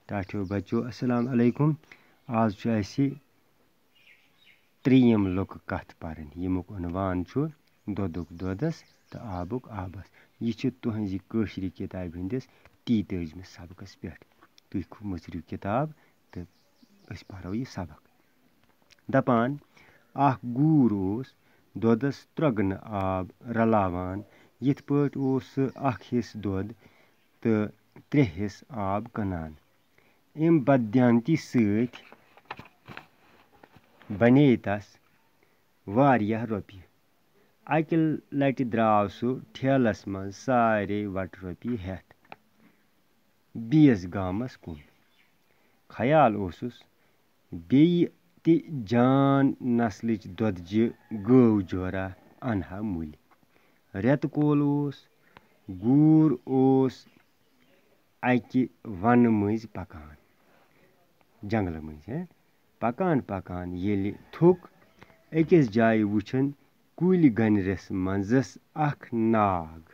टाठियो बच्चो अस्सलाम अलैकुम। आज छु असी त्रीम लुक कथ परन यमुक उनवान छु दोदुक दोदस तो आबुक आबस। यह छु तुहंजी कशरी किताब हंदिस 33 सबकस पे तुह मुचरू किताब तो अस पढ़ो यह सबक। दपान अख गूर ओस दोदस त्रोगन आब रलावान यथ पट ओस अख हिस दोद तो 3 हिस आब कनान। अम बदयांती सत बने तस वारिया रोपी। अकि लटि द्राव सु ठेलस मज सारे वट रोपी हेथ बीस गामस कुन। ख्याल ओसुस बेयि ति जान नस्लच दोदजि गौ जोरा अनहा मुल। रेत कोल ओस गूर ओस अकि वन मज पकान जंगल मज पकान पकान येलि थुक अकिस जाय वुछन कुल गनरस मंजस अख नाग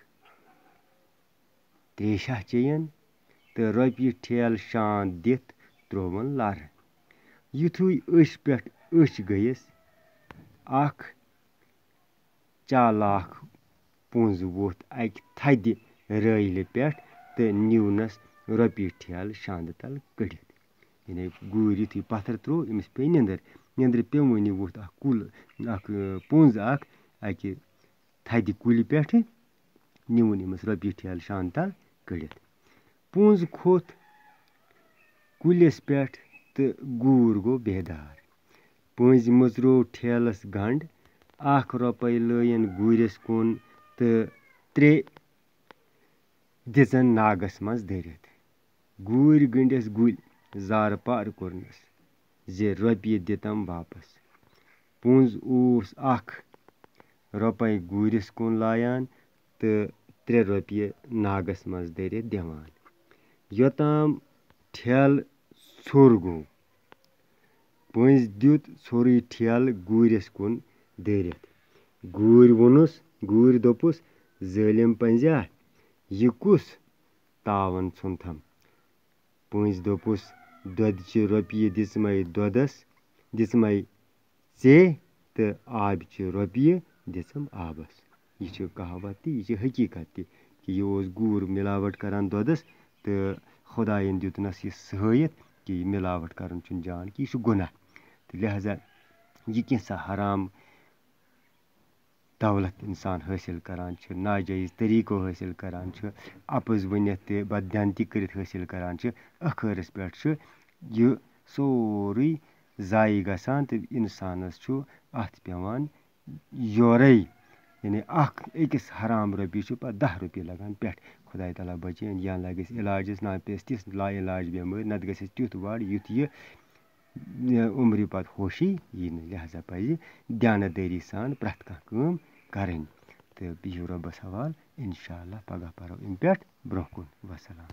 त्रेशा चेयन तो रोपी ठेल शान दिथ त्रोवन लर। युथु अश पेट अश गयस अख चालाख पुंज वोथ अक थद रैल पेट तो न्यूनस रोपी ठेल शांद तल कड़ित। यानी गूर युथु पत्थर त्रो अमिस पे निंदर पेवनी वोथ अख कुल अख पुंज अख अक थद कुल पेट न्यून अमिस रोपी ठेल शांद तल कड़ित। पुंज खोत कुलिस पेट तो गूर गो बेदार। पुंज मुचरो ठेलस गंड अख रोपे लयन गूरस कुन तो 3 दिजन नागस मज धरित। गूर गंडस गुल जार पार कोरनस जे रोपी दितम वापस। पुंज ओस अख रोपे गूरस कुन लायान तो 3 रोपी नागस मज धरित दिवान। योताम ठेल सोर गो पुंज दुत सोरी ठेल गूरस कुन धरित। गूर वोनुस गूर दोपुस जालिम पंजा यह कुस तावन छुनथम। पुंज दोपुस दोदचि रोपी दिसमे दोदस दिसमे चे तो आबचि रोपी दिसम आबस। यह कहावत यह हकीकत कि यह गूर मिलावट करान दोदस तो खुदायन दितनस यह सहयत कि मिलावट करन चुन जान कि यह गुनाह। तो लिहाजा यह कैसा हराम दौलत इंसान हासिल करान नाजायज़ तरीको हासिल करान अपज वनित बदयांती करित हासिल करान अखरस पे यह सोरी जाय गसान तो इंसानस अत पेवान योरे यानी अकिस हराम रोपी पे 10 रोपी लगान पे। खुदा तला बचन या लगस इलाजस ना पेस तिस ला इलाज बेमार नत गस तुथ वाड़ युथ यह उम्र पत होशी यी। लिहाजा पज ध्यानदारी सान प्रथ कम करें तो बिहु रब्बस हवाल इंशाअल्लाह पगह परो अम पे ब्रोह कुन। वसलाम।